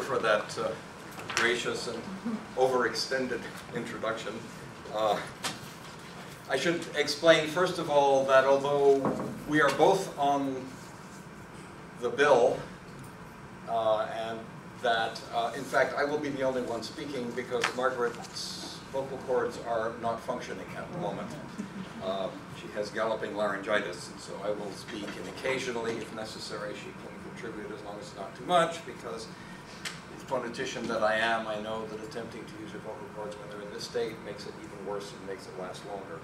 for that gracious and overextended introduction. I should explain, first of all, that although we are both on the bill, and that, in fact, I will be the only one speaking because Margaret's vocal cords are not functioning at the moment. She has galloping laryngitis, and so I will speak, and occasionally, if necessary, she can contribute as long as it's not too much, because the phonetician that I am, I know that attempting to use your vocal cords when they're in this state makes it even worse and makes it last longer.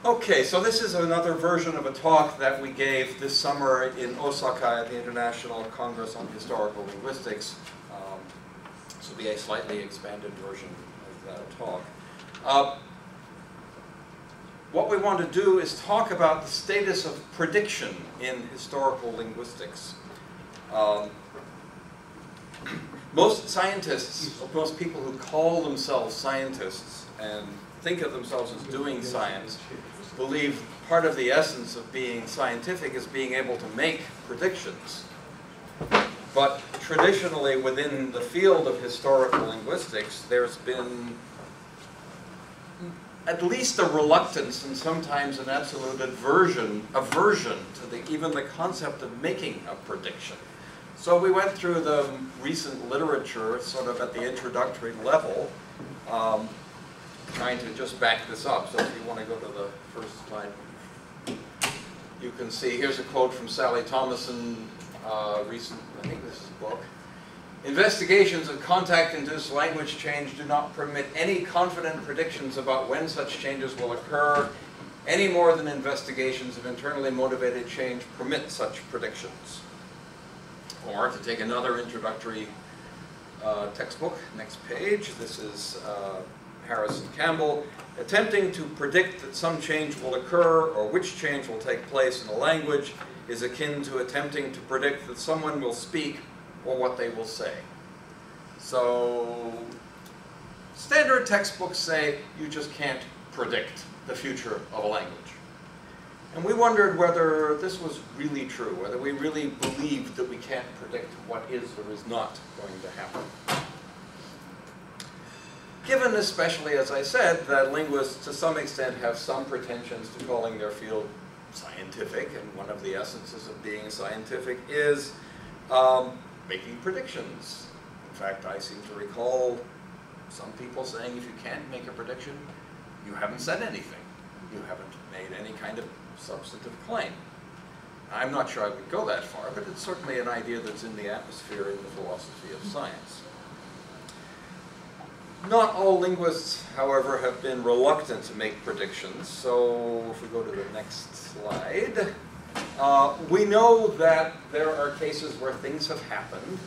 Okay, so this is another version of a talk that we gave this summer in Osaka at the International Congress on Historical Linguistics. This will be a slightly expanded version of that talk. What we want to do is talk about the status of prediction in historical linguistics. Most scientists, most people who call themselves scientists and think of themselves as doing science, believe part of the essence of being scientific is being able to make predictions. But traditionally within the field of historical linguistics, there's been at least a reluctance and sometimes an absolute aversion to even the concept of making a prediction. So we went through the recent literature sort of at the introductory level, trying to just back this up. So if you want to go to the first slide, you can see, here's a quote from Sally Thomason, recent, I think this is a book. Investigations of contact-induced language change do not permit any confident predictions about when such changes will occur, any more than investigations of internally motivated change permit such predictions. Or, to take another introductory textbook, next page, this is Harris and Campbell, attempting to predict that some change will occur or which change will take place in a language is akin to attempting to predict that someone will speak or what they will say. So, standard textbooks say you just can't predict the future of a language. And we wondered whether this was really true, whether we really believed that we can't predict what is or is not going to happen. Given especially, as I said, that linguists to some extent have some pretensions to calling their field scientific, and one of the essences of being scientific is making predictions. In fact, I seem to recall some people saying if you can't make a prediction, you haven't said anything. You haven't made any kind of substantive claim. I'm not sure I would go that far, but it's certainly an idea that's in the atmosphere in the philosophy of science. Not all linguists, however, have been reluctant to make predictions. So if we go to the next slide, we know that there are cases where things have happened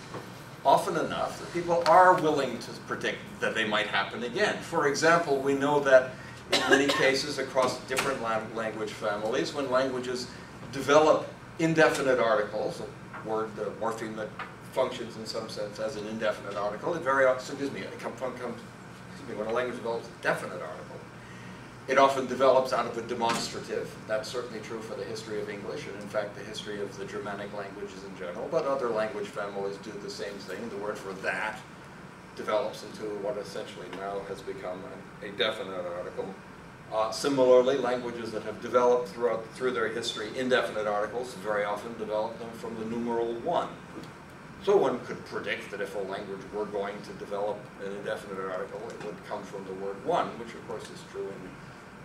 often enough that people are willing to predict that they might happen again. For example, we know that in many cases across different language families, when languages develop indefinite articles, a word, a morpheme that functions in some sense as an indefinite article, it very often, when a language develops a definite article, it often develops out of a demonstrative. That's certainly true for the history of English, and in fact the history of the Germanic languages in general, but other language families do the same thing. The word for that develops into what essentially now has become a definite article. Similarly, languages that have developed through their history indefinite articles very often develop them from the numeral 1. So one could predict that if a language were going to develop an indefinite article, it would come from the word 1, which of course is true in,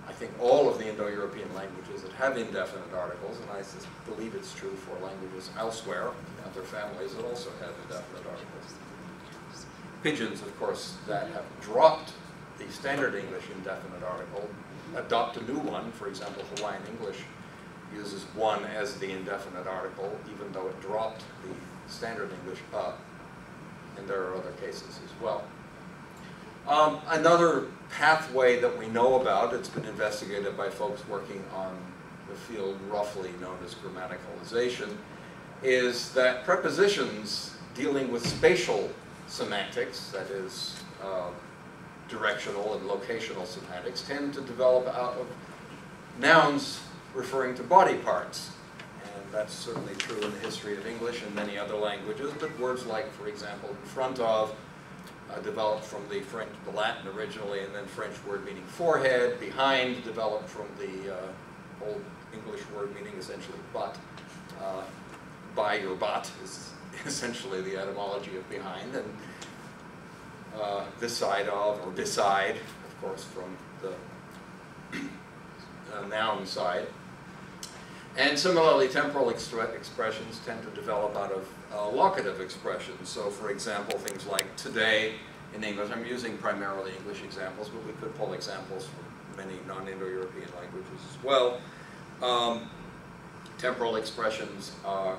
I think, all of the Indo-European languages that have indefinite articles, and I believe it's true for languages elsewhere, other families that also have indefinite articles. Pidgins, of course, that have dropped the standard English indefinite article, adopt a new one. For example, Hawaiian English uses 1 as the indefinite article, even though it dropped the standard English up, and there are other cases as well. Another pathway that we know about, it's been investigated by folks working on the field roughly known as grammaticalization, is that prepositions dealing with spatial semantics, that is directional and locational semantics, tend to develop out of nouns referring to body parts. And that's certainly true in the history of English and many other languages, but words like, for example, in front of, developed from the Latin originally, and then French word meaning forehead. Behind developed from the Old English word meaning essentially butt. By your butt is essentially the etymology of behind, and this side of, or beside, of course, from the noun side. And similarly, temporal expressions tend to develop out of locative expressions. So, for example, things like today in English, I'm using primarily English examples, but we could pull examples from many non-Indo-European languages as well. Temporal expressions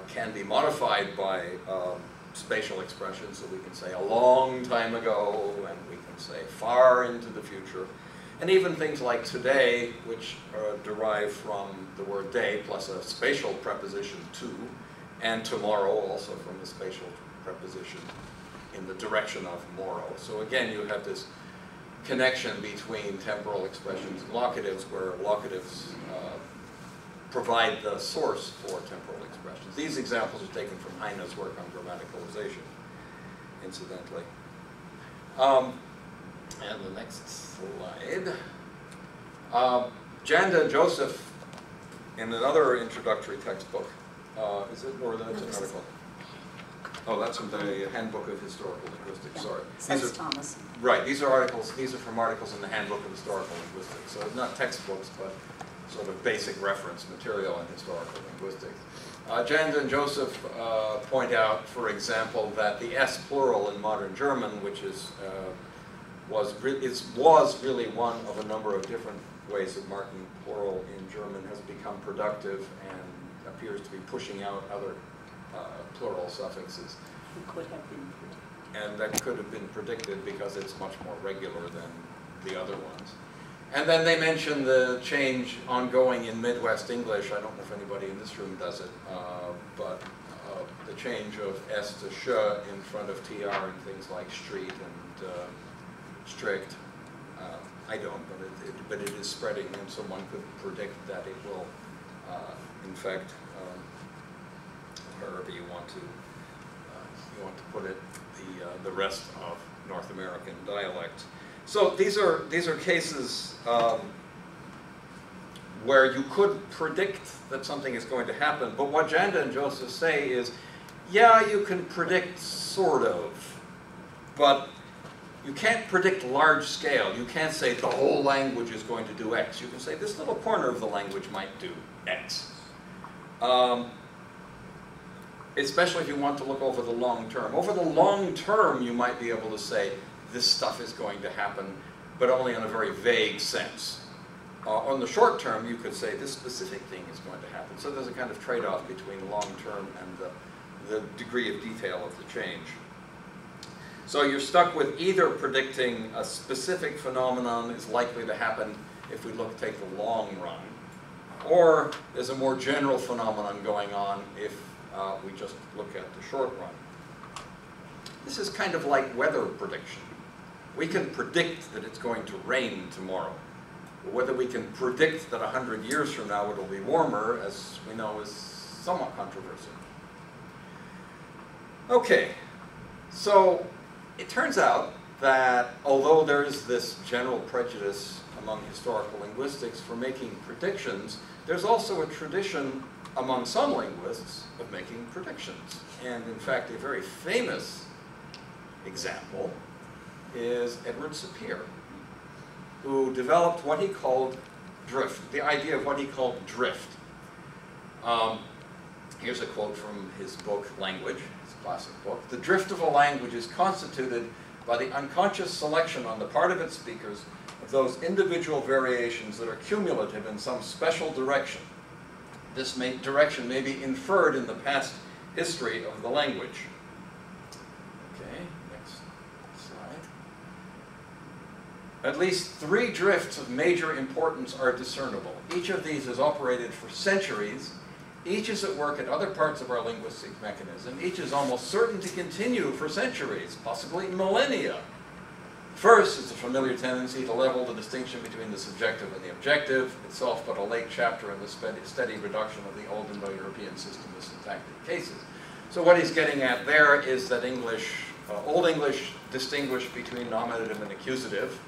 can be modified by spatial expressions, so we can say a long time ago, and we can say far into the future. And even things like today, which derive from the word day plus a spatial preposition to, and tomorrow also from the spatial preposition in the direction of morrow. So again, you have this connection between temporal expressions and locatives, where locatives provide the source for temporal expressions. These examples are taken from Heine's work on grammaticalization, incidentally. And the next slide. Janda and Joseph, in another introductory textbook, is it, or that's an article? Oh, that's from the Handbook of Historical Linguistics, sorry. Says Thomas. Right, these are articles, these are from articles in the Handbook of Historical Linguistics. So it's not textbooks, but sort of basic reference material in historical linguistics. Janda and Joseph point out, for example, that the S plural in modern German, which is was really one of a number of different ways of marking plural in German, has become productive and appears to be pushing out other plural suffixes. It could have been predicted. And that could have been predicted because it's much more regular than the other ones. And then they mention the change ongoing in Midwest English. I don't know if anybody in this room does it, but the change of S to sh in front of TR and things like street and strict. I don't, but it is spreading, and so one could predict that it will, in fact, however you want to put it, the rest of North American dialect. So these are cases where you could predict that something is going to happen, but what Janda and Joseph say is, yeah, you can predict sort of, but you can't predict large scale. You can't say the whole language is going to do X. You can say this little corner of the language might do X. Especially if you want to look over the long term. Over the long term, you might be able to say this stuff is going to happen, but only in a very vague sense. On the short term, you could say this specific thing is going to happen. So there's a kind of trade-off between the long term and the degree of detail of the change. So you're stuck with either predicting a specific phenomenon is likely to happen if we take the long run, or there's a more general phenomenon going on if we just look at the short run. This is kind of like weather prediction. We can predict that it's going to rain tomorrow. Whether we can predict that 100 years from now it'll be warmer, as we know, is somewhat controversial. Okay, so it turns out that although there is this general prejudice among historical linguistics for making predictions, there's also a tradition among some linguists of making predictions. And in fact, a very famous example is Edward Sapir, who developed what he called drift, the idea of what he called drift. Here's a quote from his book, Language, his classic book. "The drift of a language is constituted by the unconscious selection on the part of its speakers of those individual variations that are cumulative in some special direction. This direction may be inferred in the past history of the language." Okay, next slide. "At least 3 drifts of major importance are discernible. Each of these has operated for centuries. Each is at work at other parts of our linguistic mechanism. Each is almost certain to continue for centuries, possibly millennia. First, it's a familiar tendency to level the distinction between the subjective and the objective, itself but a late chapter in the steady reduction of the old Indo-European system of syntactic cases. So what he's getting at there is that Old English distinguished between nominative and accusative,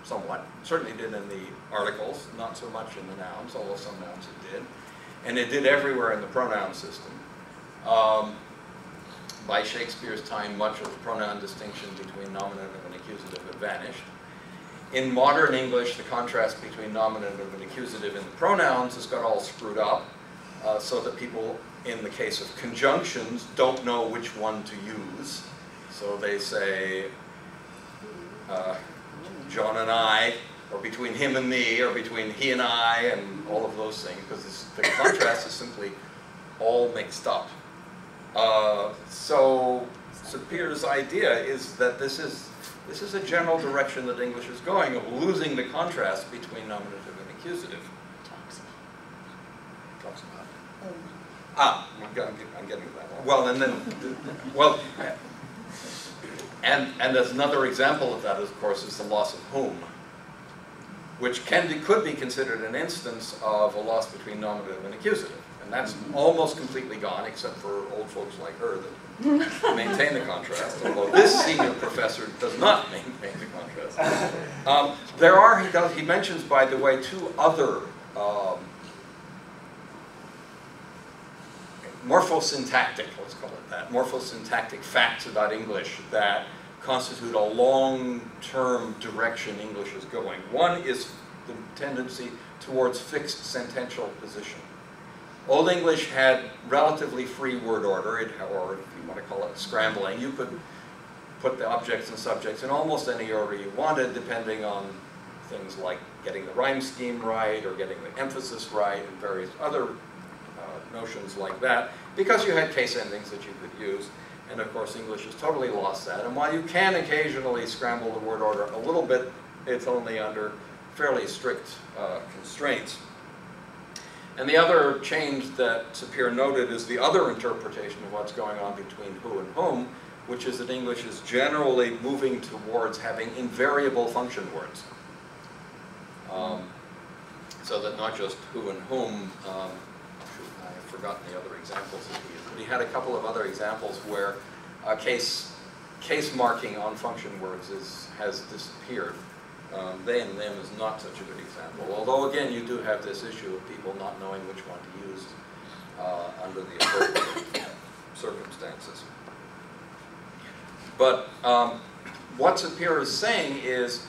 somewhat. Certainly did in the articles, not so much in the nouns, although some nouns it did. And it did everywhere in the pronoun system. By Shakespeare's time, much of the pronoun distinction between nominative and accusative had vanished. In modern English, the contrast between nominative and accusative in the pronouns has got all screwed up, so that people, in the case of conjunctions, don't know which one to use. So they say, John and I, or between him and me, or between he and I, and all of those things, because the contrast is simply all mixed up. So Sapir's idea is that this is a general direction that English is going, of losing the contrast between nominative and accusative. Talks about. I'm getting to that one. Well, and as another example of that, of course, is the loss of whom, which could be considered an instance of a loss between nominative and accusative. And that's almost completely gone, except for old folks like her that maintain the contrast, although this senior professor does not maintain the contrast. He mentions, by the way, two other morphosyntactic, let's call it that, morphosyntactic facts about English that constitute a long-term direction English is going. One is the tendency towards fixed sentential position. Old English had relatively free word order, or if you want to call it scrambling. You could put the objects and subjects in almost any order you wanted, depending on things like getting the rhyme scheme right, or getting the emphasis right, and various other notions like that, because you had case endings that you could use. And of course, English has totally lost that. And while you can occasionally scramble the word order a little bit, it's only under fairly strict constraints. And the other change that Sapir noted is the other interpretation of what's going on between who and whom, which is that English is generally moving towards having invariable function words. So that not just who and whom, I've forgotten the other examples that he used, but he had a couple of other examples where case marking on function words has disappeared. They and them is not such a good example. Although, again, you do have this issue of people not knowing which one to use under the appropriate circumstances. But what Sapir is saying is,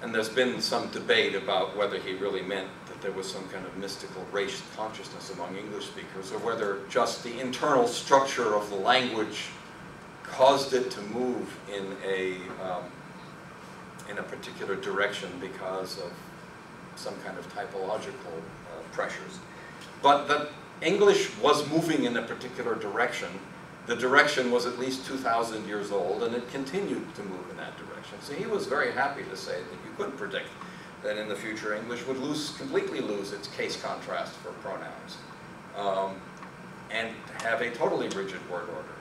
and there's been some debate about whether he really meant that there was some kind of mystical race consciousness among English speakers, or whether just the internal structure of the language caused it to move in a particular direction because of some kind of typological pressures. But that English was moving in a particular direction. The direction was at least 2,000 years old, and it continued to move in that direction. So he was very happy to say that you could predict that in the future English would completely lose its case contrast for pronouns, and have a totally rigid word order.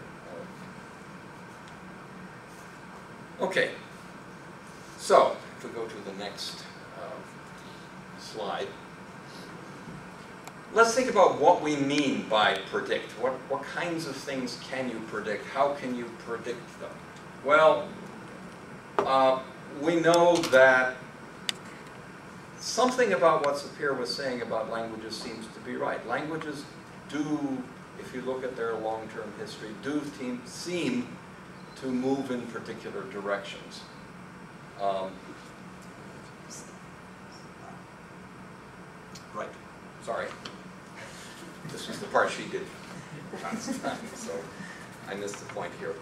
Okay. So, if we go to the next slide, let's think about what we mean by predict. What kinds of things can you predict? How can you predict them? Well, we know that something about what Sapir was saying about languages seems to be right. Languages do, if you look at their long-term history, do seem to move in particular directions. Right, sorry. This was the part she did last time, so I missed the point here.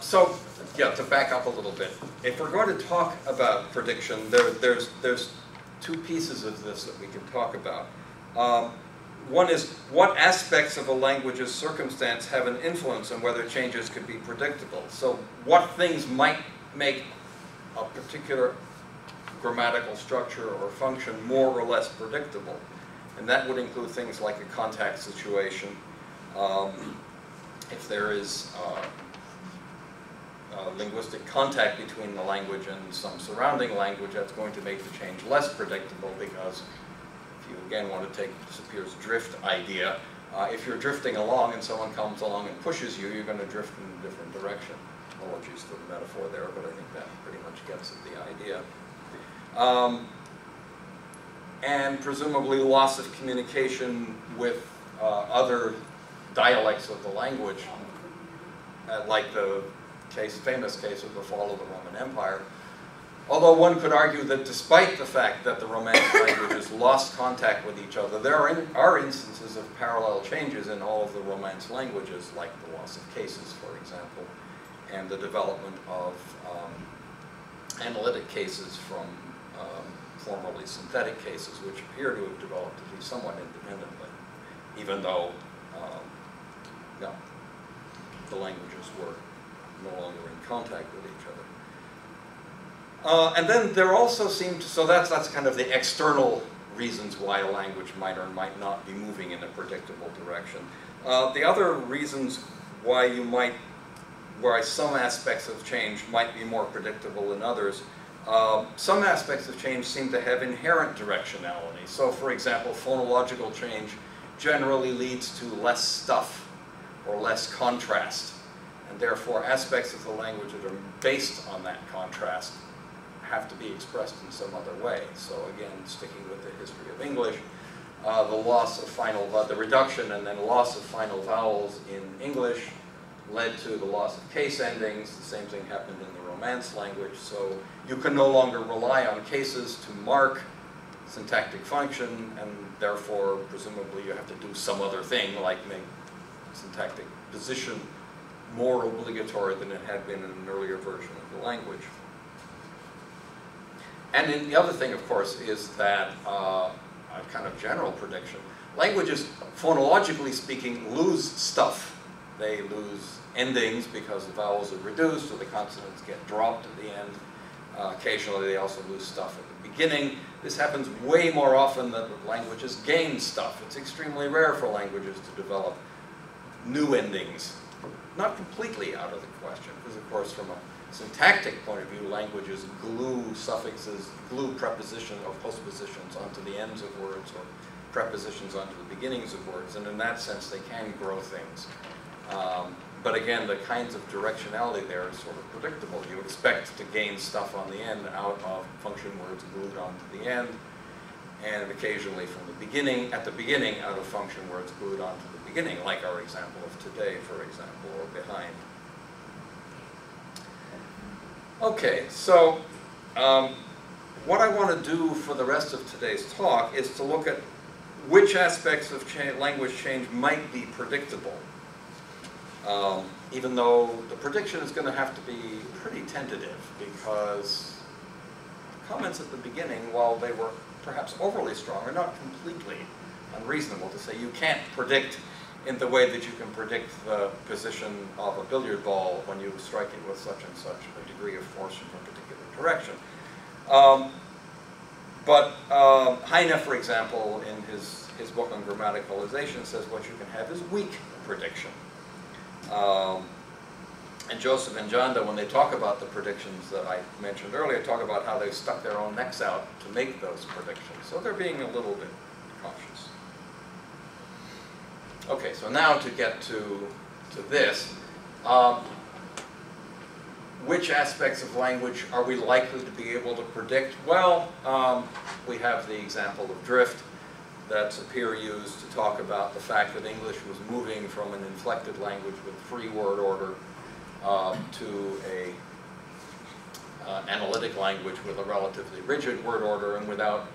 So, yeah, to back up a little bit, if we're going to talk about prediction, there's two pieces of this that we can talk about. One is, what aspects of a language's circumstance have an influence on whether changes could be predictable? So what things might make a particular grammatical structure or function more or less predictable? And that would include things like a contact situation, if there is linguistic contact between the language and some surrounding language, that's going to make the change less predictable, because if you again want to take Sapere's drift idea, if you're drifting along and someone comes along and pushes you, you're going to drift in a different direction. Apologies for the metaphor there, but I think that pretty much gets at the idea. And presumably loss of communication with other dialects of the language, like the famous case of the fall of the Roman Empire. Although one could argue that despite the fact that the Romance languages lost contact with each other, there are instances of parallel changes in all of the Romance languages, like the loss of cases, for example, and the development of analytic cases from formerly synthetic cases, which appear to have developed at least somewhat independently, even though no, the languages were no longer in contact with each other. And then there also seemed to, so that's kind of the external reasons why a language might or might not be moving in a predictable direction. The other reasons why some aspects of change might be more predictable than others, some aspects of change seem to have inherent directionality. So for example, phonological change generally leads to less stuff or less contrast. And therefore, aspects of the language that are based on that contrast have to be expressed in some other way. So again, sticking with the history of English, the reduction and then loss of final vowels in English led to the loss of case endings. The same thing happened in the Romance language. So you can no longer rely on cases to mark syntactic function, and therefore, presumably, you have to do some other thing, like make syntactic position more obligatory than it had been in an earlier version of the language. And then the other thing, of course, is that a kind of general prediction. Languages, phonologically speaking, lose stuff. They lose endings because the vowels are reduced or the consonants get dropped at the end. Occasionally, they also lose stuff at the beginning. This happens way more often than languages gain stuff. It's extremely rare for languages to develop new endings. Not completely out of the question, because of course from a syntactic point of view, languages glue suffixes, glue preposition or postpositions onto the ends of words or prepositions onto the beginnings of words, and in that sense they can grow things. But again, the kinds of directionality there is sort of predictable. You expect to gain stuff on the end out of function words glued onto the end, and occasionally from the beginning, at the beginning, out of function words glued onto the beginning, like our example of today, for example, or behind. Okay, so what I want to do for the rest of today's talk is to look at which aspects of language change might be predictable. Even though the prediction is going to have to be pretty tentative, because comments at the beginning, while they were perhaps overly strong, are not completely unreasonable to say you can't predict in the way that you can predict the position of a billiard ball when you strike it with such and such a degree of force from a particular direction. But Heine, for example, in his book on grammaticalization, says what you can have is weak prediction. And Joseph and Janda, when they talk about the predictions that I mentioned earlier, talk about how they've stuck their own necks out to make those predictions. So they're being a little bit cautious. Okay, so now to get to this. Which aspects of language are we likely to be able to predict? Well, we have the example of drift that Sapir used to talk about the fact that English was moving from an inflected language with free word order to a analytic language with a relatively rigid word order and without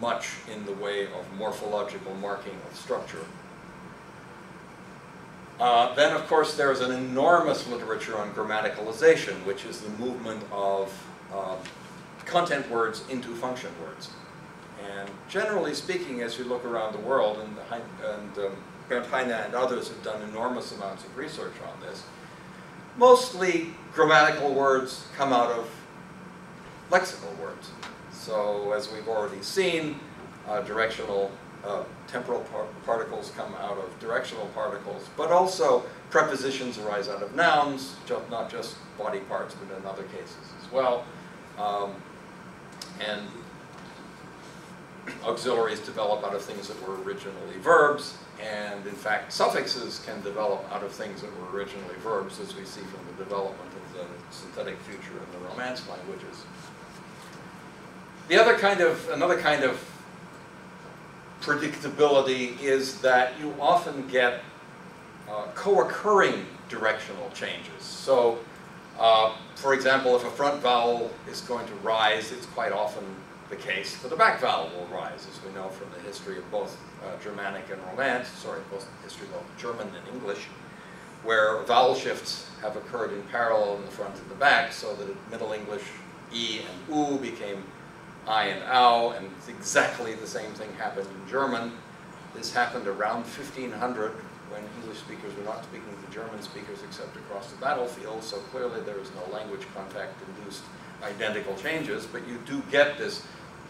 much in the way of morphological marking of structure. Then, of course, there's an enormous literature on grammaticalization, which is the movement of content words into function words. And generally speaking, as you look around the world, and Bernd Heine and others have done enormous amounts of research on this, mostly grammatical words come out of lexical words. So, as we've already seen, directional temporal particles come out of directional particles, but also prepositions arise out of nouns, not just body parts, but in other cases as well. And auxiliaries develop out of things that were originally verbs, and in fact suffixes can develop out of things that were originally verbs, as we see from the development of the synthetic future in the Romance languages. Another kind of predictability is that you often get co-occurring directional changes. So, for example, if a front vowel is going to rise, it's quite often the case that a back vowel will rise, as we know from the history of both Germanic and Romance, both the history of both German and English, where vowel shifts have occurred in parallel in the front and the back, so that in Middle English, E and U became I and Au, and exactly the same thing happened in German. This happened around 1500, when English speakers were not speaking to German speakers except across the battlefield, so clearly there is no language contact-induced identical changes, but you do get this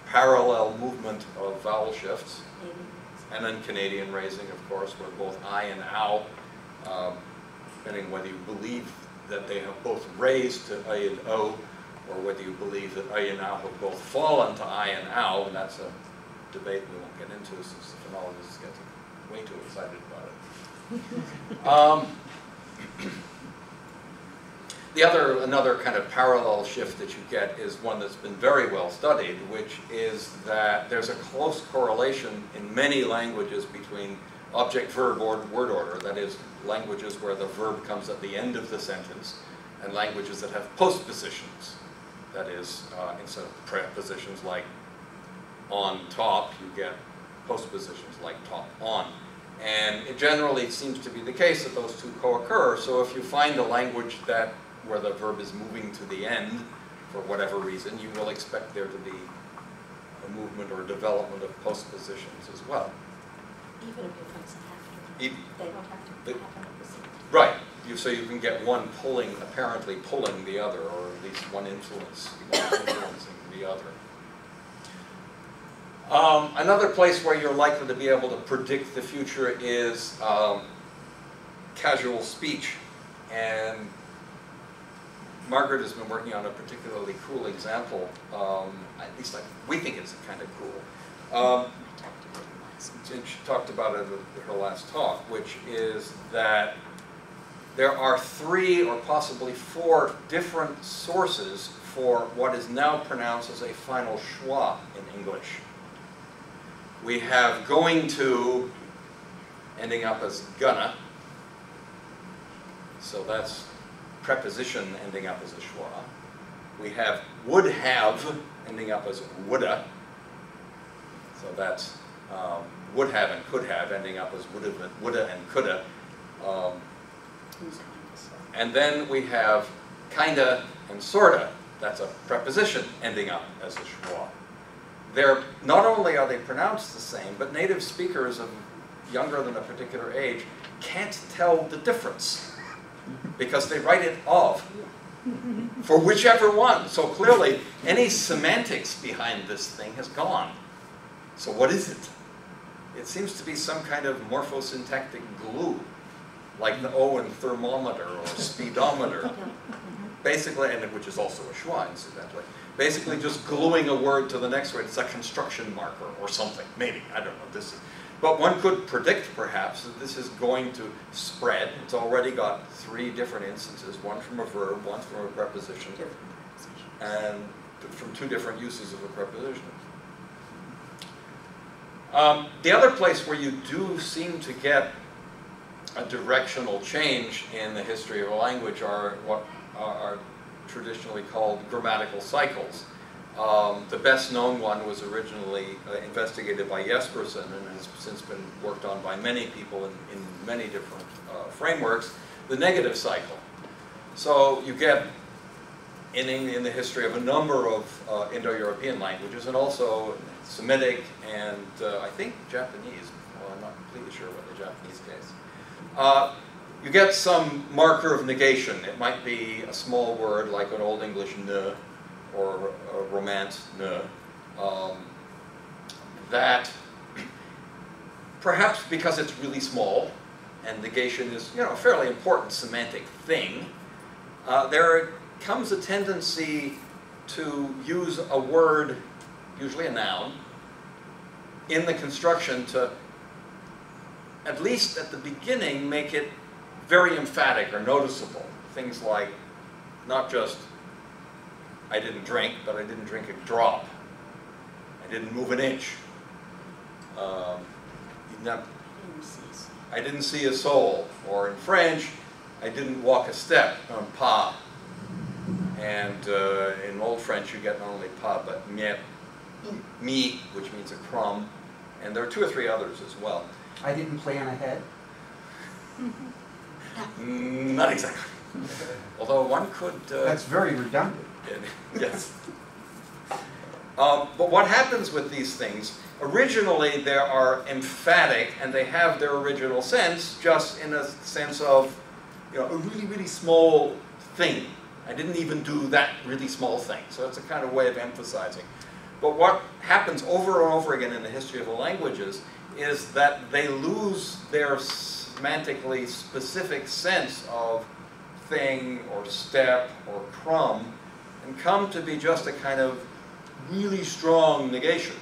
parallel movement of vowel shifts. And then Canadian raising, of course, where both I and Au, depending whether you believe that they have both raised to I and O, or whether you believe that I and Au have both fallen to I and Au, and that's a debate we won't get into since the phonologists get way too excited about it. Another kind of parallel shift that you get is one that's been very well studied, which is that there's a close correlation in many languages between object-verb or word order, that is, languages where the verb comes at the end of the sentence, and languages that have postpositions. That is, instead of prepositions like on top, you get postpositions like top on. And it generally seems to be the case that those two co-occur. So if you find a language where the verb is moving to the end, for whatever reason, you will expect there to be a movement or development of postpositions as well. Even if it doesn't have to. They don't have to happen at the same time. Right. So you can get one apparently pulling the other, or at least one influencing the other. Another place where you're likely to be able to predict the future is casual speech. And Margaret has been working on a particularly cool example, at least we think it's kind of cool. And she talked about it at her last talk, which is that there are 3 or possibly 4 different sources for what is now pronounced as a final schwa in English. We have going to ending up as gonna, so that's preposition ending up as a schwa. We have would have ending up as woulda, so that's would have and could have ending up as woulda and coulda. And then we have kinda and sorta, that's a preposition ending up as a schwa. Not only are they pronounced the same, but native speakers of younger than a particular age can't tell the difference because they write it of for whichever one. So clearly, any semantics behind this thing has gone. So what is it? It seems to be some kind of morphosyntactic glue, like the O in thermometer or speedometer. Basically, and which is also a schwa, incidentally. Basically just gluing a word to the next word. It's a construction marker or something, maybe, I don't know. But one could predict, perhaps, that this is going to spread. It's already got 3 different instances, one from a verb, one from a preposition, and from 2 different uses of a preposition. The other place where you do seem to get a directional change in the history of a language are what are traditionally called grammatical cycles. The best known one was originally investigated by Jespersen and has since been worked on by many people in many different frameworks, the negative cycle. So you get in the history of a number of Indo-European languages, and also Semitic and I think Japanese, well, I'm not completely sure about the Japanese case. You get some marker of negation. It might be a small word like an Old English ne, or a Romance ne, that perhaps because it's really small, and negation is, you know, a fairly important semantic thing, there comes a tendency to use a word, usually a noun, in the construction to, at least at the beginning, make it very emphatic or noticeable. Things like, not just, I didn't drink, but I didn't drink a drop. I didn't move an inch. I didn't see a soul. Or in French, I didn't walk a step, un pas. And in Old French, you get not only pas, but miette, mi, which means a crumb. And there are 2 or 3 others as well. I didn't plan ahead. Not exactly. Although one could... That's very redundant. Yes. But what happens with these things, originally they are emphatic and they have their original sense, just in a sense of, you know, a really, really small thing. I didn't even do that really small thing. So it's a kind of way of emphasizing. But what happens over and over again in the history of the languages is that they lose their semantically specific sense of thing or step or crumb and come to be just a kind of really strong negation.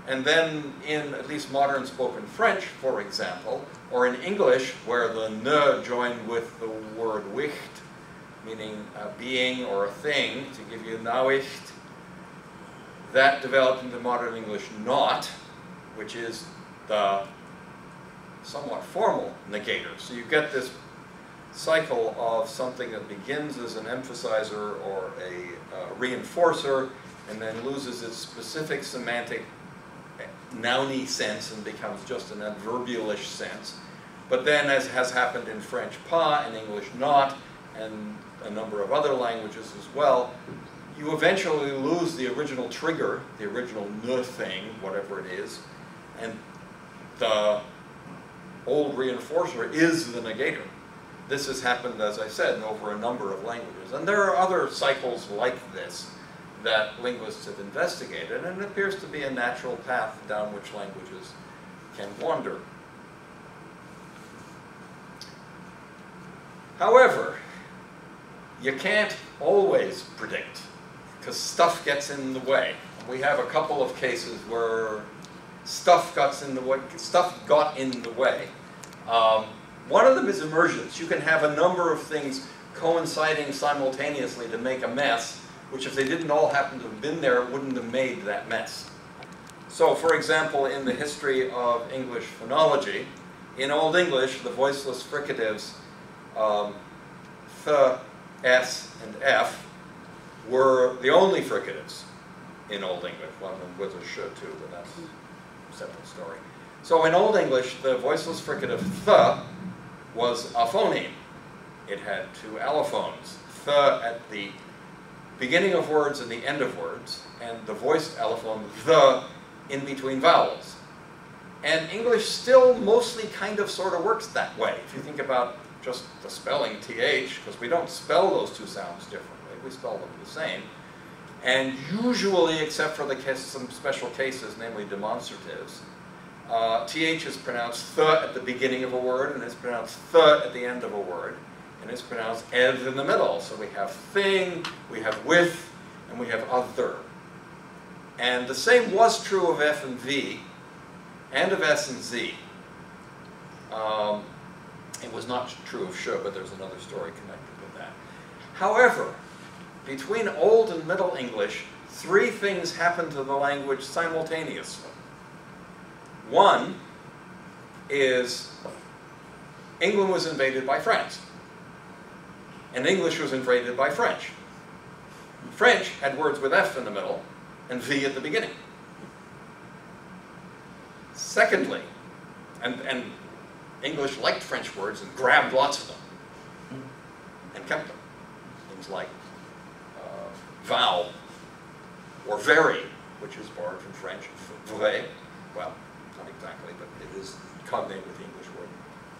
And then in at least modern spoken French, for example, or in English, where the ne joined with the word wicht, meaning a being or a thing, to give you nawicht, that developed into modern English not, which is the somewhat formal negator. So you get this cycle of something that begins as an emphasizer or a reinforcer and then loses its specific semantic nouny sense and becomes just an adverbialish sense. But then, as has happened in French pas and English not, and a number of other languages as well, you eventually lose the original trigger, the original ne thing, whatever it is, and the old reinforcer is the negator. This has happened, as I said, in over a number of languages. And there are other cycles like this that linguists have investigated, and it appears to be a natural path down which languages can wander. However, you can't always predict, because stuff gets in the way. We have a couple of cases where stuff got in the way. One of them is emergence. You can have a number of things coinciding simultaneously to make a mess, which if they didn't all happen to have been there, wouldn't have made that mess. So, for example, in the history of English phonology, in Old English, the voiceless fricatives th, s, and f were the only fricatives in Old English. One of them was a sh too, but that's a separate story. So in Old English, the voiceless fricative th was a phoneme. It had 2 allophones, th at the beginning of words and the end of words, and the voiced allophone the in between vowels. And English still mostly kind of sort of works that way. If you think about just the spelling th, because we don't spell those 2 sounds differently, we spell them the same. And usually, except for some special cases, namely demonstratives, th is pronounced th at the beginning of a word, and it's pronounced th at the end of a word, and it's pronounced eth in the middle. So we have thing, we have with, and we have other. And the same was true of f and v, and of s and z. It was not true of sh, but there's another story connected with that. However, between Old and Middle English, 3 things happened to the language simultaneously. One is England was invaded by France, and English was invaded by French. French had words with f in the middle and v at the beginning. Secondly, and English liked French words and grabbed lots of them and kept them. Things like vow or very, which is borrowed from French, vrai. Well, not exactly, but it is cognate with the English word,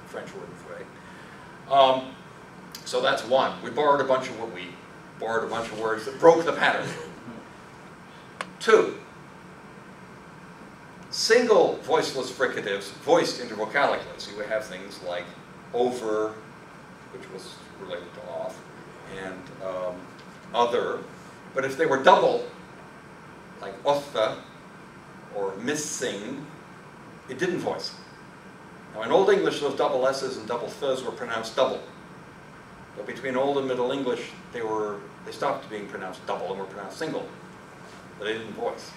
French word vrai. So that's one. We borrowed a bunch of words that broke the pattern. 2, single voiceless fricatives voiced intervocalically. So you would have things like over, which was related to off, and other. But if they were double, like otha or missing, it didn't voice. Now in Old English, those double S's and double ths were pronounced double. But between Old and Middle English, they stopped being pronounced double and were pronounced single. But they didn't voice.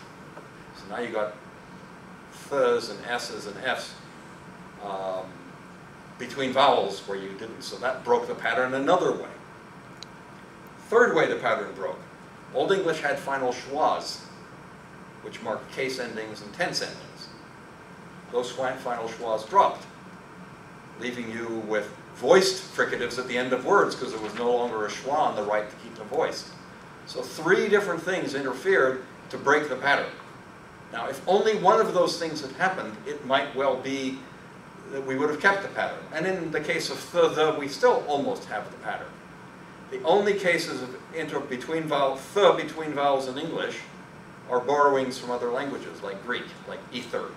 So now you got ths and s's and f's between vowels where you didn't. So that broke the pattern another way. Third way the pattern broke. Old English had final schwas, which marked case endings and tense endings. Those final schwas dropped, leaving you with voiced fricatives at the end of words because there was no longer a schwa on the right to keep them voiced. So 3 different things interfered to break the pattern. Now, if only one of those things had happened, it might well be that we would have kept the pattern. And in the case of the, we still almost have the pattern. The only cases of between vowels in English are borrowings from other languages, like Greek, like ether.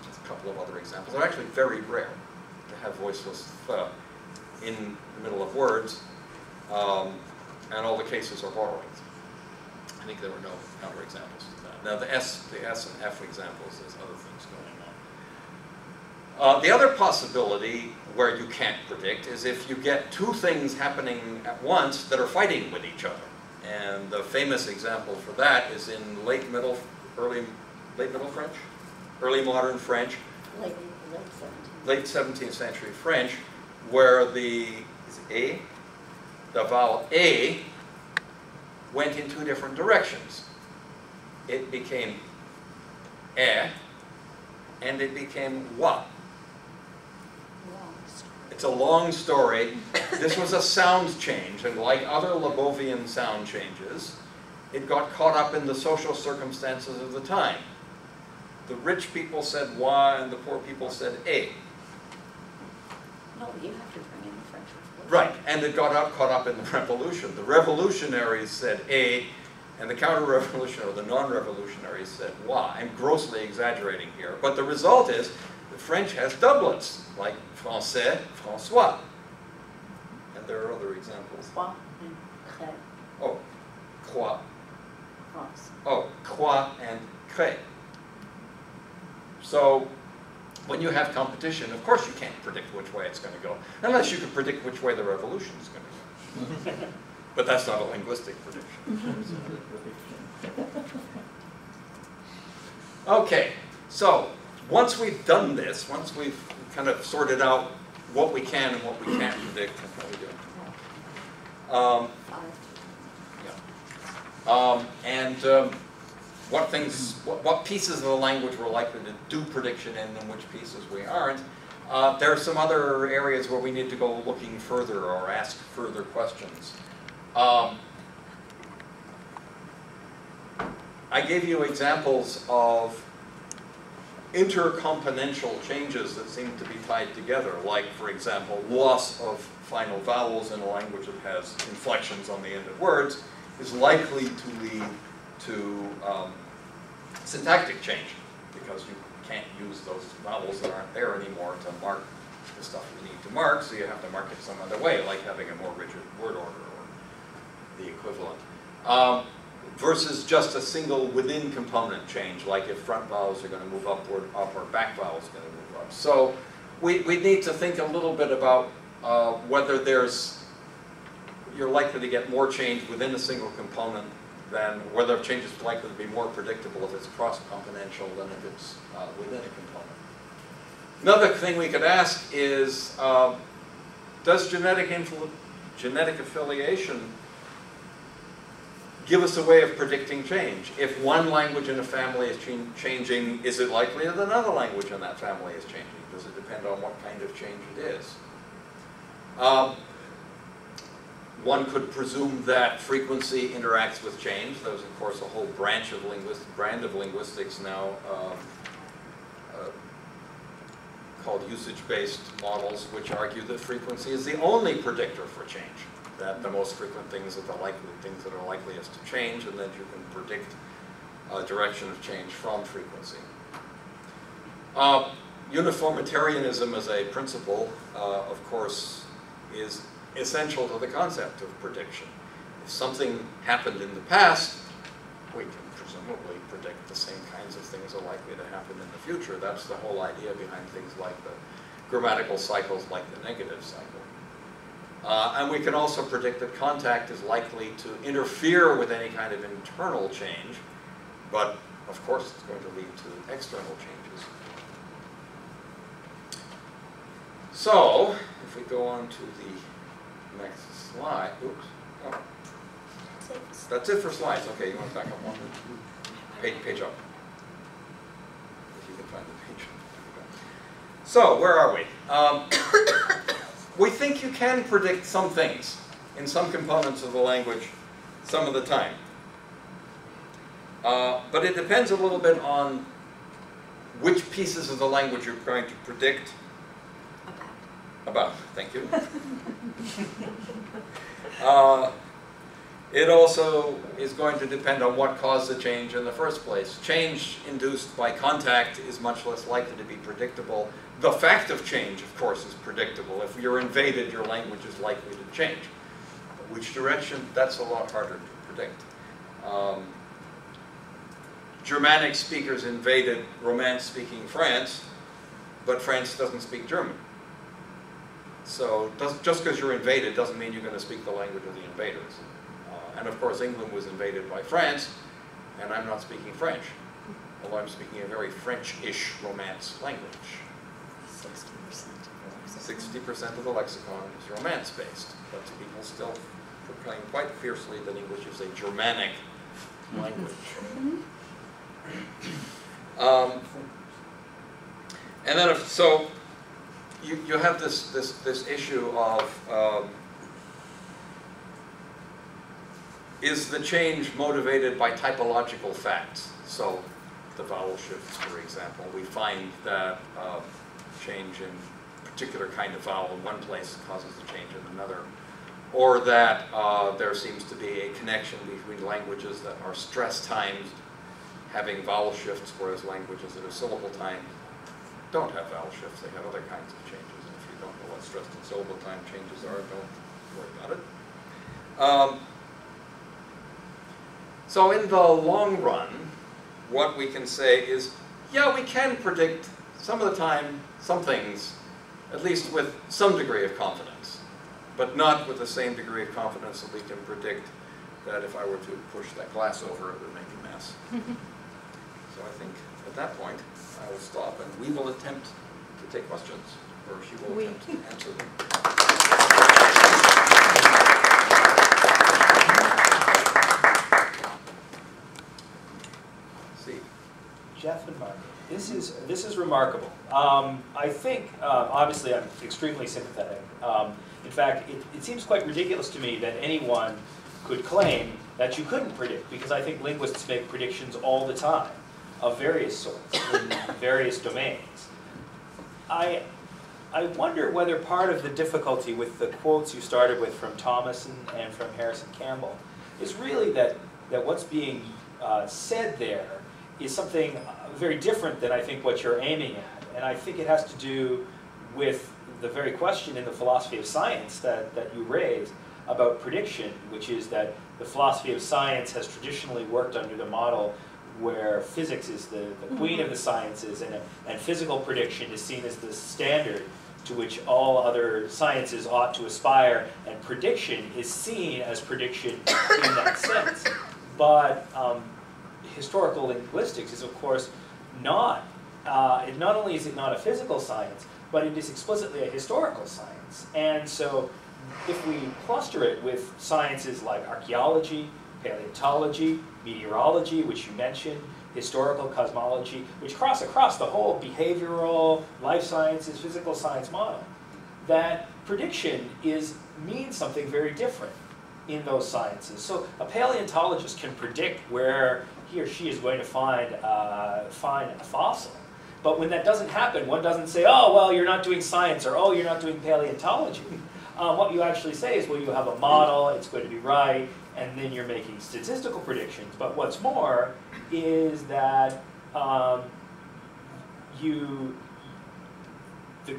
Just a couple of other examples. They're actually very rare to have voiceless th in the middle of words, and all the cases are borrowings. I think there were no counterexamples to that. Now the S and F examples, there's other things going on. The other possibility where you can't predict is if you get 2 things happening at once that are fighting with each other. And the famous example for that is in late middle French, early modern French, late 17th century French, where the vowel A went in 2 different directions. It became eh, and it became wa. It's a long story. This was a sound change, and like other Lebovian sound changes, it got caught up in the social circumstances of the time. The rich people said wa, and the poor people said eh. No, you have to bring in the French Revolution. Right, and it got caught up in the revolution. The revolutionaries said eh, and the counter-revolutionary, or the non-revolutionaries said wa. I'm grossly exaggerating here, but the result is the French has doublets, like français, François. And there are other examples. Croix and cré. Oh, croix. France. Oh, croix and cré. So, when you have competition, of course you can't predict which way it's going to go, unless you can predict which way the revolution is going to go. But that's not a linguistic prediction. Okay, so once we've done this, once we've kind of sorted out what we can and what we can't predict, what we do. What pieces of the language we're likely to do prediction in and which pieces we aren't. There are some other areas where we need to go looking further or ask further questions. I gave you examples of intercomponential changes that seem to be tied together, like, for example, loss of final vowels in a language that has inflections on the end of words is likely to lead to syntactic change, because you can't use those vowels that aren't there anymore to mark the stuff you need to mark, so you have to mark it some other way, like having a more rigid word order or the equivalent. Versus just a single within component change, like if front vowels are going to move upward, up, or back vowels are going to move up. So we need to think a little bit about whether you're likely to get more change within a single component than whether change is likely to be more predictable if it's cross-componential than if it's within a component. Another thing we could ask is, does genetic affiliation give us a way of predicting change? If one language in a family is changing, is it likely that another language in that family is changing? Does it depend on what kind of change it is? One could presume that frequency interacts with change. There's, of course, a whole brand of linguistics now called usage-based models, which argue that frequency is the only predictor for change. That the most frequent things are the things that are likeliest to change, and that you can predict direction of change from frequency. Uniformitarianism as a principle, of course, is essential to the concept of prediction. If something happened in the past, we can presumably predict the same kinds of things are likely to happen in the future. That's the whole idea behind things like the grammatical cycles, like the negative cycle. And we can also predict that contact is likely to interfere with any kind of internal change, but of course it's going to lead to external changes. So, if we go on to the next slide, oops, oh, that's it for slides. Okay, you want to back up one page up. If you can find the page. So, where are we? We think you can predict some things in some components of the language some of the time. But it depends a little bit on which pieces of the language you're going to predict. About, thank you. It also is going to depend on what caused the change in the first place. Change induced by contact is much less likely to be predictable. The fact of change, of course, is predictable. If you're invaded, your language is likely to change. But which direction, that's a lot harder to predict. Germanic speakers invaded Romance-speaking France, but France doesn't speak German. So just because you're invaded doesn't mean you're going to speak the language of the invaders. And of course, England was invaded by France, and I'm not speaking French, although I'm speaking a very French-ish Romance language. 60% of the lexicon is Romance-based, but people still proclaim quite fiercely that English is a Germanic language. And then, so you have this issue of is the change motivated by typological facts? So the vowel shifts, for example, we find that change in a particular kind of vowel in one place causes a change in another, or that there seems to be a connection between languages that are stress timed having vowel shifts, whereas languages that are syllable timed don't have vowel shifts, they have other kinds of changes. And if you don't know what stressed and syllable time changes are, don't worry about it. So in the long run, what we can say is, yeah, we can predict some of the time some things, at least with some degree of confidence, but not with the same degree of confidence that we can predict that if I were to push that glass over, it would make a mess. So I think at that point, I will stop and we will attempt to take questions, or she will attempt to answer them. See. Jeff and Margaret, this is remarkable. I think, obviously, I'm extremely sympathetic. In fact, it seems quite ridiculous to me that anyone could claim that you couldn't predict, because I think linguists make predictions all the time of various sorts in various domains. I wonder whether part of the difficulty with the quotes you started with from Thomas and from Harrison Campbell is really that what's being said there is something very different than I think what you're aiming at. And I think it has to do with the very question in the philosophy of science that you raised about prediction, which is that the philosophy of science has traditionally worked under the model where physics is the queen of the sciences, and physical prediction is seen as the standard to which all other sciences ought to aspire, and prediction is seen as prediction in that sense. But historical linguistics is, of course, not only is it not a physical science, but it is explicitly a historical science. And so if we cluster it with sciences like archaeology, paleontology, meteorology, which you mentioned, historical cosmology, which cross across the whole behavioral, life sciences, physical science model, that prediction means something very different in those sciences. So a paleontologist can predict where he or she is going to find a fossil. But when that doesn't happen, one doesn't say, oh, well, you're not doing science, or oh, you're not doing paleontology. What you actually say is, well, you have a model, it's going to be right, and then you're making statistical predictions. But what's more is that the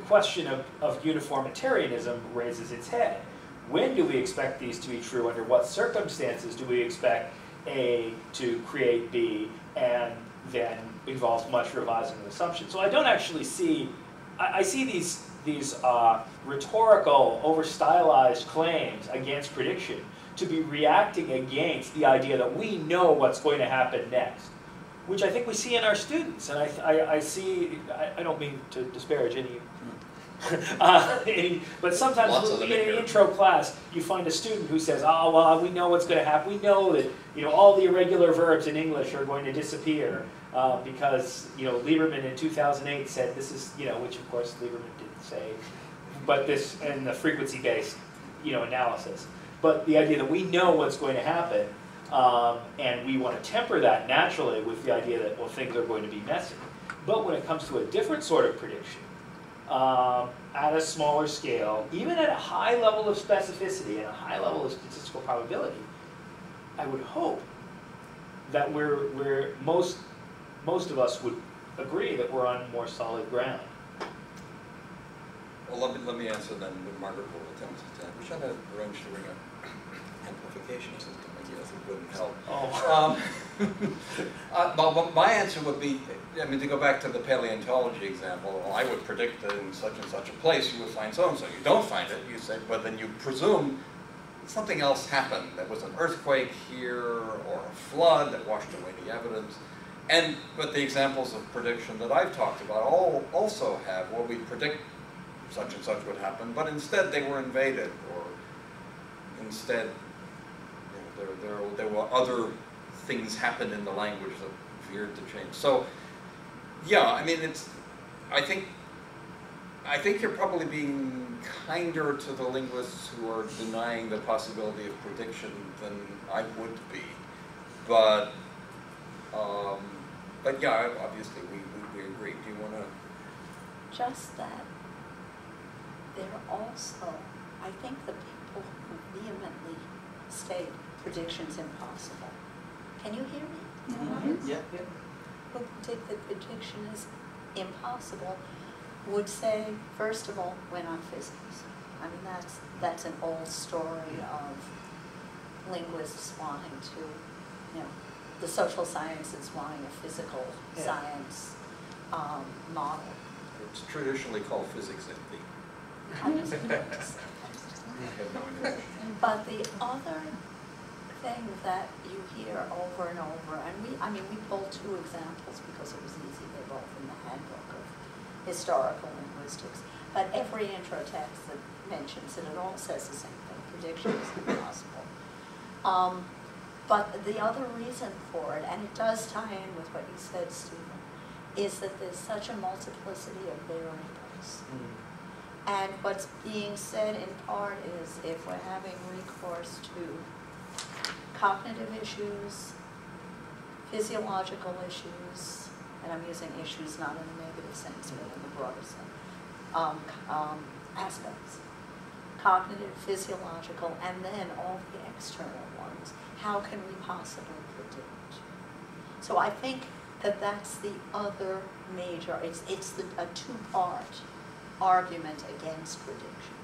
question of uniformitarianism raises its head. When do we expect these to be true? Under what circumstances do we expect A to create B, and then involves much revising of assumptions? So I don't actually see, I see these rhetorical, over-stylized claims against prediction to be reacting against the idea that we know what's going to happen next, which I think we see in our students. And I see, I don't mean to disparage any, but sometimes in an intro class, you find a student who says, oh, well, we know what's going to happen. We know that, all the irregular verbs in English are going to disappear because, Lieberman in 2008 said this is, which of course Lieberman didn't say, but this, and the frequency-based, analysis. But the idea that we know what's going to happen, and we want to temper that naturally with the idea that, well, things are going to be messy. But when it comes to a different sort of prediction, at a smaller scale, even at a high level of specificity and a high level of statistical probability, I would hope that most of us would agree that we're on more solid ground. Well, let me answer then. Margaret will attempt to. We should have arranged to bring an amplification system. I guess it wouldn't help. Well, my answer would be, to go back to the paleontology example, well, I would predict that in such and such a place you would find so-and-so. You don't find it, you say, but then you presume something else happened. There was an earthquake here, or a flood that washed away the evidence. But the examples of prediction that I've talked about also have, well, we predict such and such would happen, but instead they were invaded, or instead there were other things happened in the language that veered to change. So, yeah, I think you're probably being kinder to the linguists who are denying the possibility of prediction than I would be. But yeah, obviously we agree. Do you want to? Just that there are also, I think, the people who vehemently state predictions impossible. Can you hear me? Mm-hmm. Yeah. Who predict that prediction is impossible would say, first of all, we're not physicists. That's an old story of linguists wanting to, the social sciences wanting a physical science model. It's traditionally called physics at the. But the other thing that you hear over and over, and we pulled two examples because it was easy, they're both in the handbook of historical linguistics, but every intro text that mentions it, it all says the same thing, prediction is impossible. But the other reason for it, and it does tie in with what you said, Stephen, is that there's such a multiplicity of variables. And what's being said in part is if we're having recourse to cognitive issues, physiological issues, and I'm using issues not in a negative sense, but in the broader sense, aspects, cognitive, physiological, and then all the external ones, how can we possibly predict? So I think that that's the other major, it's a two-part argument against prediction.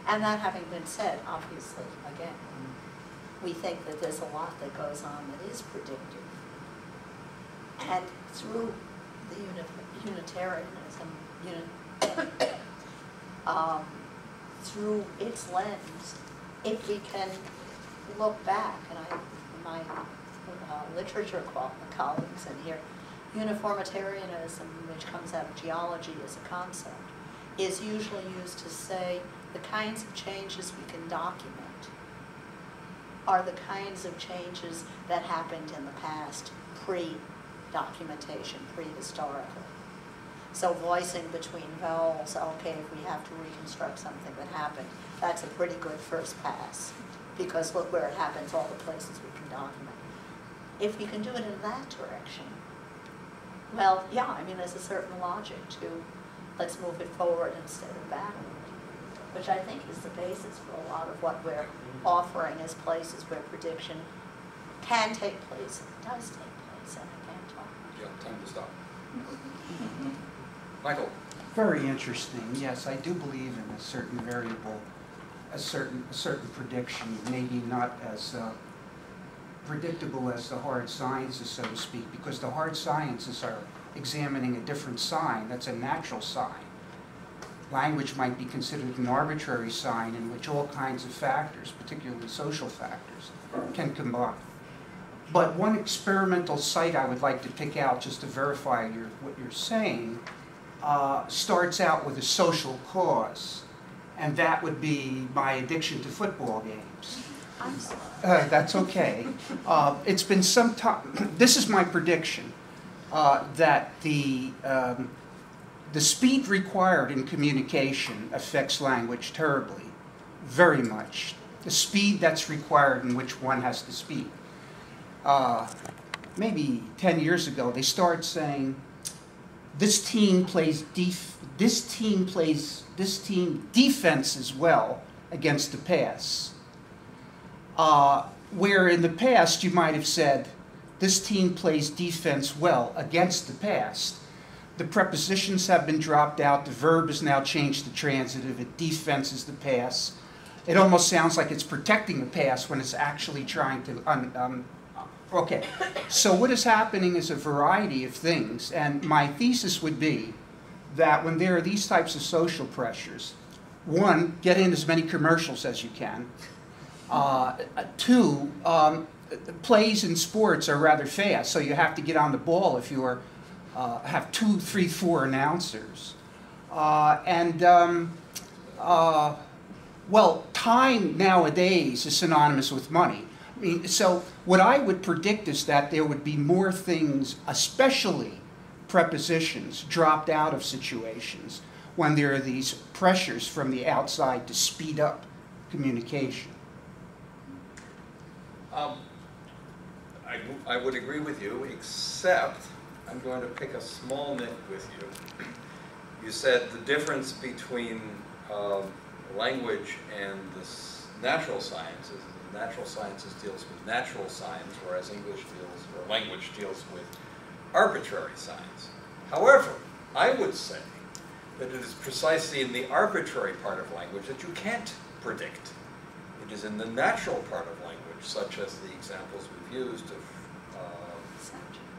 And that having been said, obviously, again, we think that there's a lot that goes on that is predictive. And through the Unitarianism, through its lens, if we can look back, and my literature colleagues in here, uniformitarianism, which comes out of geology as a concept, is usually used to say the kinds of changes we can document are the kinds of changes that happened in the past pre-documentation, prehistorically. So voicing between vowels, okay, if we have to reconstruct something that happened, that's a pretty good first pass, because look where it happens, all the places we can document. If we can do it in that direction, well, yeah, there's a certain logic to let's move it forward instead of backward. which I think is the basis for a lot of what we're offering as places where prediction can take place, and does take place, and I can't talk much. Yeah, time to stop. Michael? Very interesting. Yes, I do believe in a certain variable, a certain prediction, maybe not as predictable as the hard sciences, so to speak, because the hard sciences are examining a different sign. That's a natural sign. Language might be considered an arbitrary sign in which all kinds of factors, particularly social factors, can combine. But one experimental site I would like to pick out just to verify what you're saying starts out with a social cause, and that would be my addiction to football games. I'm sorry. That's okay. It's been some time. This is my prediction that the speed required in communication affects language terribly, very much. The speed that's required in which one has to speak. Maybe 10 years ago, they started saying, this team defenses well against the pass. Where in the past you might have said, this team plays defense well against the pass. The prepositions have been dropped out. The verb is now changed to transitive. It defenses the pass. It almost sounds like it's protecting the pass when it's actually trying to okay, so what is happening is a variety of things, and my thesis would be that when there are these types of social pressures, one, get in as many commercials as you can. Two, plays in sports are rather fast, so you have to get on the ball if you have 2, 3, 4 announcers. Well, time nowadays is synonymous with money. I mean, so what I would predict is that there would be more things, especially prepositions, dropped out of situations when there are these pressures from the outside to speed up communication. I would agree with you, except I'm going to pick a small nit with you. You said the difference between language and the natural sciences. The natural sciences deals with natural science, whereas language deals with arbitrary science. However, I would say that it is precisely in the arbitrary part of language that you can't predict. It is in the natural part of language, such as the examples we've used of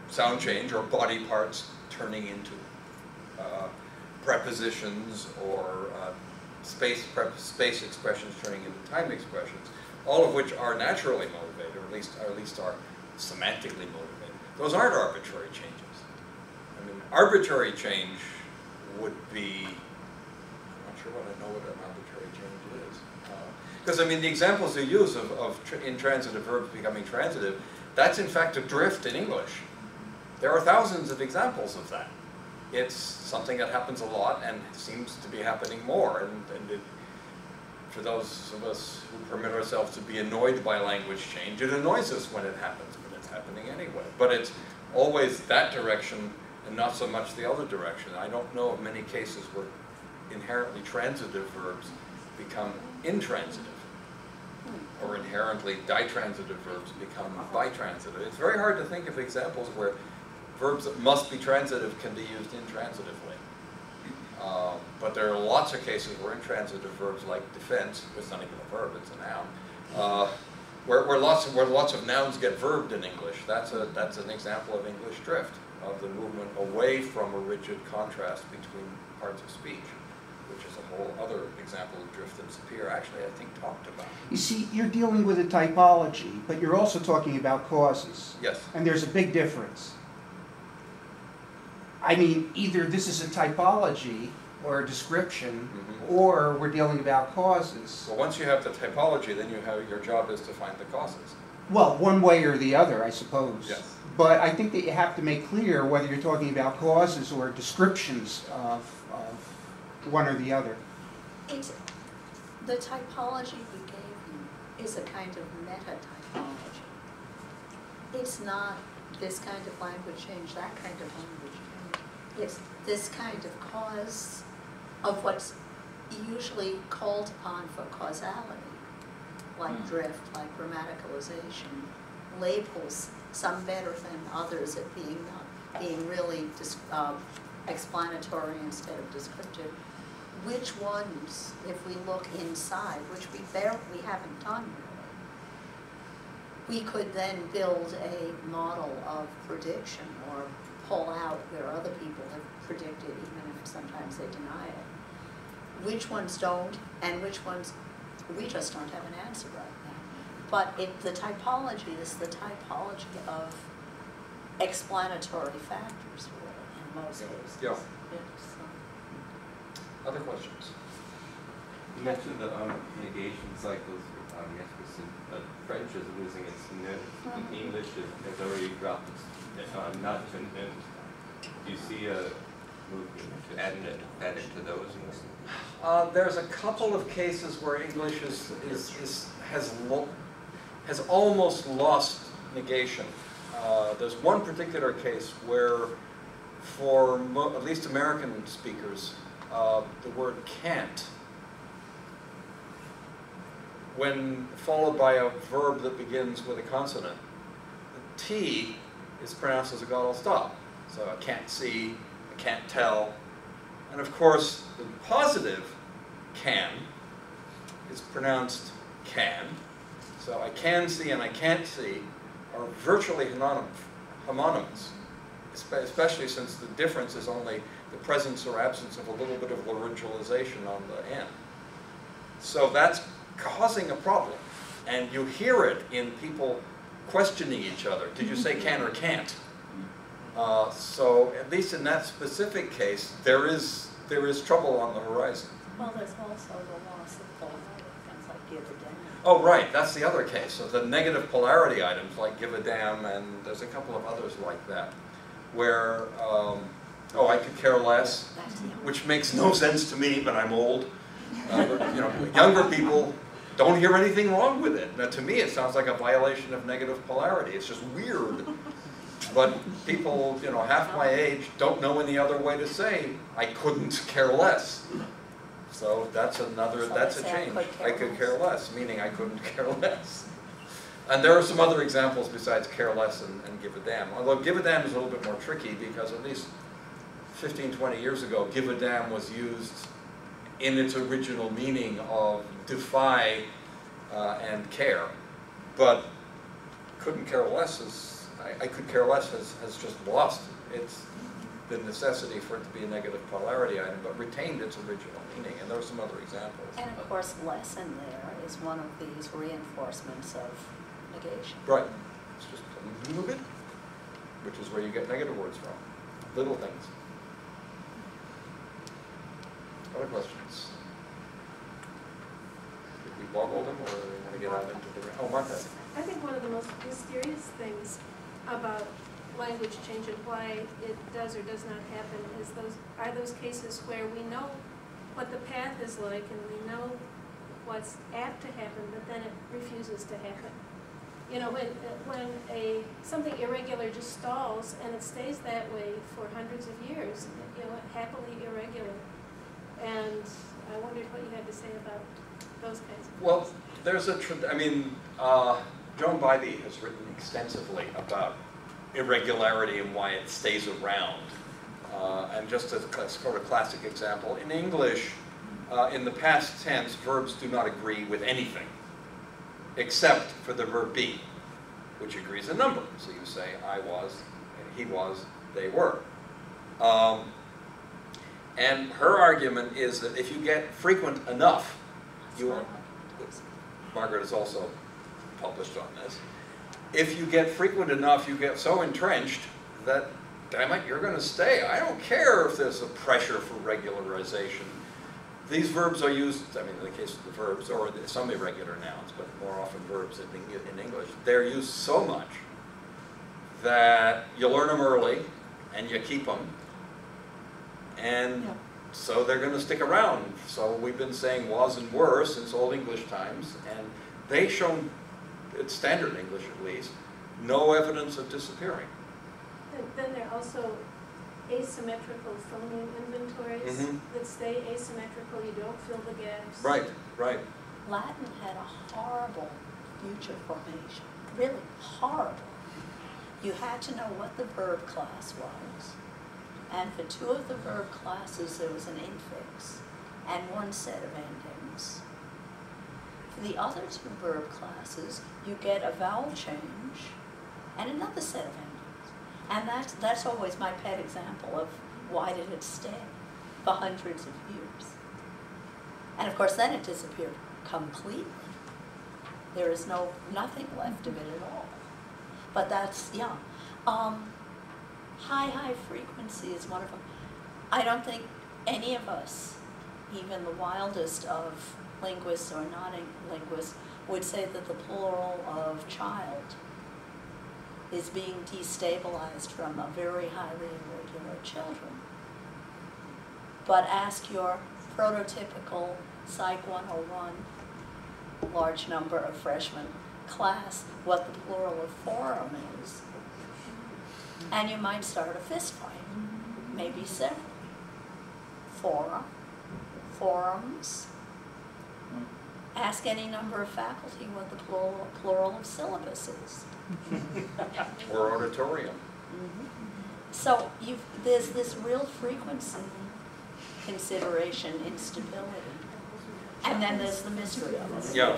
sound change or body parts turning into prepositions or space expressions turning into time expressions, all of which are naturally motivated, or at least are semantically motivated. Those aren't arbitrary changes. I mean, arbitrary change would be, I'm not sure what I know what an arbitrary change is. Because I mean, the examples you use of intransitive verbs becoming transitive, that's in fact a drift in English. There are thousands of examples of that. It's something that happens a lot and seems to be happening more. And for those of us who permit ourselves to be annoyed by language change, it annoys us when it happens, but it's happening anyway. But it's always that direction and not so much the other direction. I don't know of many cases where inherently transitive verbs become intransitive, or inherently ditransitive verbs become bitransitive. It's very hard to think of examples where verbs that must be transitive can be used intransitively. But there are lots of cases where intransitive verbs like defense, it's not even a verb, it's a noun, where lots of nouns get verbed in English. That's an example of English drift, of the movement away from a rigid contrast between parts of speech, which is a whole other example of drift that Sapir actually, I think, talked about. You see, you're dealing with a typology, but you're also talking about causes. Yes. And there's a big difference. I mean, either this is a typology or a description, or we're dealing about causes. Well, once you have the typology, then your job is to find the causes. Well, one way or the other, I suppose. Yes. But I think that you have to make clear whether you're talking about causes or descriptions of one or the other. The typology we gave you is a kind of meta-typology. It's not this kind of language change, that kind of language change. It's this kind of cause of what's usually called upon for causality, like drift, like grammaticalization, labels, some better than others at being really explanatory instead of descriptive. Which ones, if we look inside, which we haven't done really, we could then build a model of prediction or pull out where other people have predicted, even if sometimes they deny it. Which ones don't, and which ones we just don't have an answer right now. But the typology is the typology of explanatory factors, really, in most cases. Yeah. Yes. Other questions? You mentioned the negation cycles. Yes, French is losing its ne. English has already dropped its nut. And do you see a movement to add to those? There's a couple of cases where English has almost lost negation. There's one particular case where, for at least American speakers, the word can't, when followed by a verb that begins with a consonant, the T is pronounced as a glottal stop. So I can't see, I can't tell. And of course, the positive can is pronounced can. So I can see and I can't see are virtually homonymous, especially since the difference is only the presence or absence of a little bit of laryngalization on the end. So that's causing a problem. And you hear it in people questioning each other. Did you say can or can't? So at least in that specific case, there is trouble on the horizon. Well, there's also the loss of polarity, things like give a damn. Oh, right, that's the other case. So the negative polarity items like give a damn, and there's a couple of others like that, where, oh, I could care less, which makes no sense to me, but I'm old. Younger people don't hear anything wrong with it. Now, to me, it sounds like a violation of negative polarity. It's just weird. But people, half my age don't know any other way to say, I couldn't care less. So that's a change. I could care less, meaning I couldn't care less. And there are some other examples besides care less and give a damn. Although give a damn is a little bit more tricky because at least 15, 20 years ago, give a damn was used in its original meaning of defy and care. But couldn't care less I could care less has just lost the necessity for it to be a negative polarity item, but retained its original meaning. And there are some other examples. And of course, less in there is one of these reinforcements of negation. Right. It's just a little bit, which is where you get negative words from. Little things. Other questions? Did we boggle them, or do we want to get out into the... Oh, Martha. I think one of the most mysterious things about language change and why it does or does not happen is those cases where we know what the path is like and we know what's apt to happen, but then it refuses to happen. When something irregular just stalls and it stays that way for hundreds of years, happily irregular. And I wondered what you had to say about those kinds of things. Well, there's Joan Bybee has written extensively about irregularity and why it stays around. And just as a sort of classic example, in English, in the past tense, verbs do not agree with anything, except for the verb be, which agrees a number. So you say, I was, he was, they were. And her argument is that if you get frequent enough, Margaret has also published on this, if you get frequent enough, you get so entrenched that, damn it, you're going to stay. I don't care if there's a pressure for regularization. These verbs are used, in the case of the verbs, or some irregular nouns, but more often verbs in English, they're used so much that you learn them early and you keep them. And so they're going to stick around. So we've been saying was and were since Old English times, and they've shown, it's standard English at least, no evidence of disappearing. Then there also asymmetrical phoneme inventories Mhm. that stay asymmetrical, you don't fill the gaps. Right, right. Latin had a horrible future formation, really horrible. You had to know what the verb class was. And for two of the verb classes, there was an infix and one set of endings. For the other two verb classes, you get a vowel change and another set of endings. And that's always my pet example of why did it stay for hundreds of years. And of course, then it disappeared completely. There is nothing left of it at all. But that's, yeah. High frequency is one of them. I don't think any of us, even the wildest of linguists or non-linguists, would say that the plural of child is being destabilized from a very highly irregular children. But ask your prototypical Psych 101 large number of freshmen class what the plural of forum is, and you might start a fist fight, maybe several. Forum, forums. Ask any number of faculty what the plural of syllabus is. Or auditorium. So there's this real frequency consideration in stability. And then there's the mystery of it. Yeah.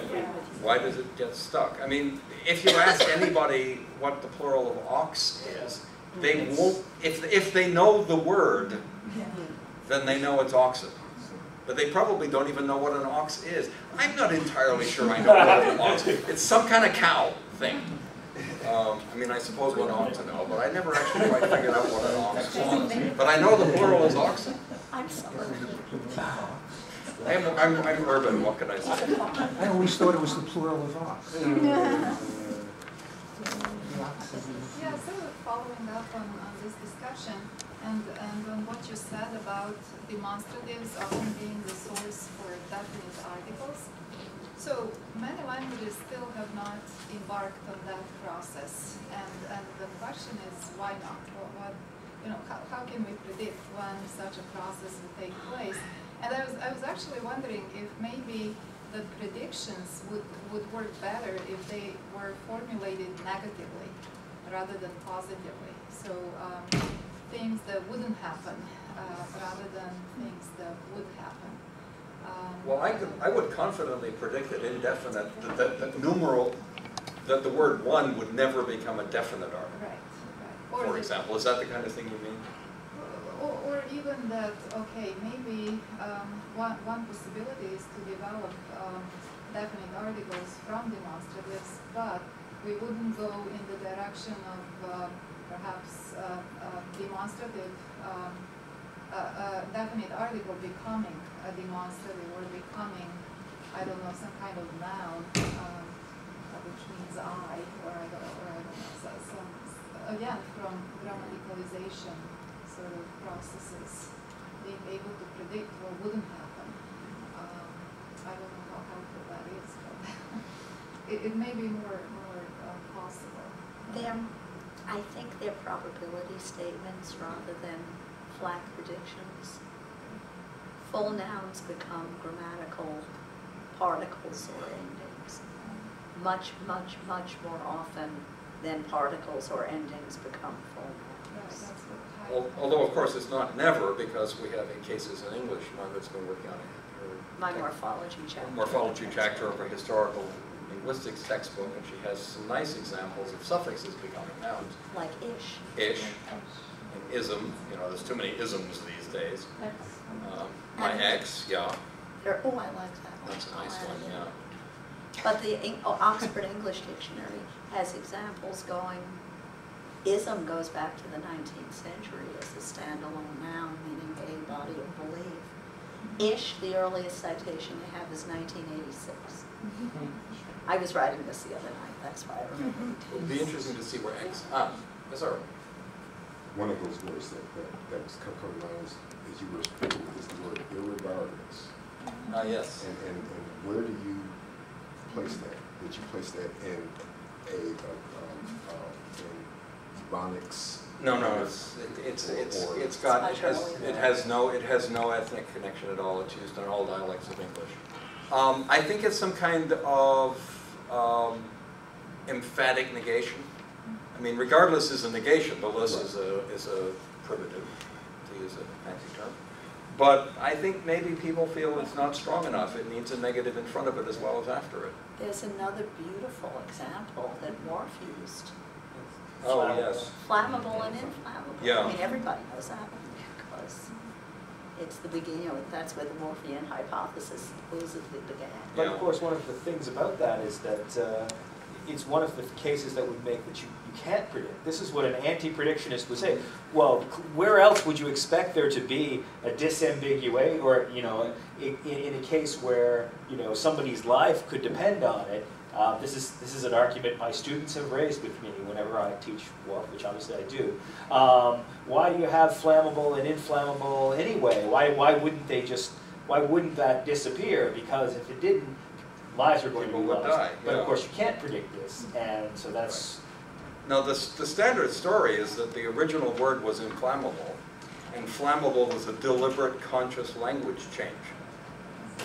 Why does it get stuck? I mean, if you ask anybody what the plural of ox is, they won't, if they know the word, then they know it's oxen. But they probably don't even know what an ox is. I'm not entirely sure I know what an ox is. It's some kind of cow thing. I mean, I suppose one ought to know, but I never actually quite figured out what an ox was. But I know the plural is oxen. I'm sorry. I'm urban, what can I say? I always thought it was the plural of ox. Yeah, so following up on this discussion and on what you said about demonstratives often being the source for definite articles. So many languages still have not embarked on that process, and the question is why not? How can we predict when such a process will take place? And I was actually wondering if maybe the predictions would work better if they were formulated negatively rather than positively. So things that wouldn't happen rather than things that would happen. Well, I would confidently predict that indefinite, that numeral, that the word one would never become a definite article. Right. Or For example, is that the kind of thing you mean? Or even that, okay, maybe one possibility is to develop definite articles from demonstratives, but we wouldn't go in the direction of perhaps demonstrative, definite article becoming a demonstrative or becoming, I don't know, some kind of noun, which means I, or I don't know, so again, from grammaticalization sort of processes, being able to predict what wouldn't happen. I don't know how helpful that is, but it may be more possible. I think they're probability statements rather than flat predictions. Full nouns become grammatical particles or endings much more often than particles or endings become full nouns. That's what Although, of course, it's not never, because we have in cases in English, Margaret's been working on My morphology chapter. morphology chapter of a historical linguistics textbook, and she has some nice examples of suffixes becoming nouns. Like ish. Ish, and ism, there's too many isms these days. My ex, yeah, I like that one. that's a nice I'll add one, it in. yeah. But the Oxford English Dictionary has examples going, ism goes back to the 19th century as a standalone noun, meaning a body of belief. Ish, the earliest citation they have is 1986. I was writing this the other night, that's why I remember. It would be interesting to see where X, yes, sir. One of those words that was coming on as you were speaking is the word irregardless. Yes. And where do you place that? Did you place that in in Ebonics No, no, it has no ethnic connection at all. It's used in all dialects of English. I think it's some kind of emphatic negation. I mean, regardless is a negation, but less is a privative, to use a fancy term. But I think maybe people feel it's not strong enough. It needs a negative in front of it as well as after it. There's another beautiful example that Worf used. Oh, yes. Flammable and inflammable. Yeah. I mean, everybody knows that because it's the beginning, you know, that's where the Morphian hypothesis supposedly began. But of course, one of the things about that is that it's one of the cases that would make that you can't predict. This is what an anti-predictionist would say. Well, where else would you expect there to be a disambiguate, or, you know, in a case where, you know, somebody's life could depend on it? This is an argument my students have raised with me whenever I teach Wolf, which obviously I do. Why do you have flammable and inflammable anyway? Why wouldn't that disappear? Because if it didn't, lives are going to be People would lost. die, But yeah. of course you can't predict this, and so that's... Now, the standard story is that the original word was inflammable, and flammable was a deliberate, conscious language change.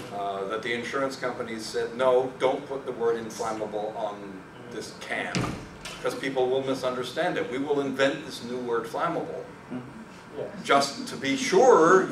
That the insurance companies said, no, don't put the word inflammable on this can, because people will misunderstand it. We will invent this new word flammable, Yeah. just to be sure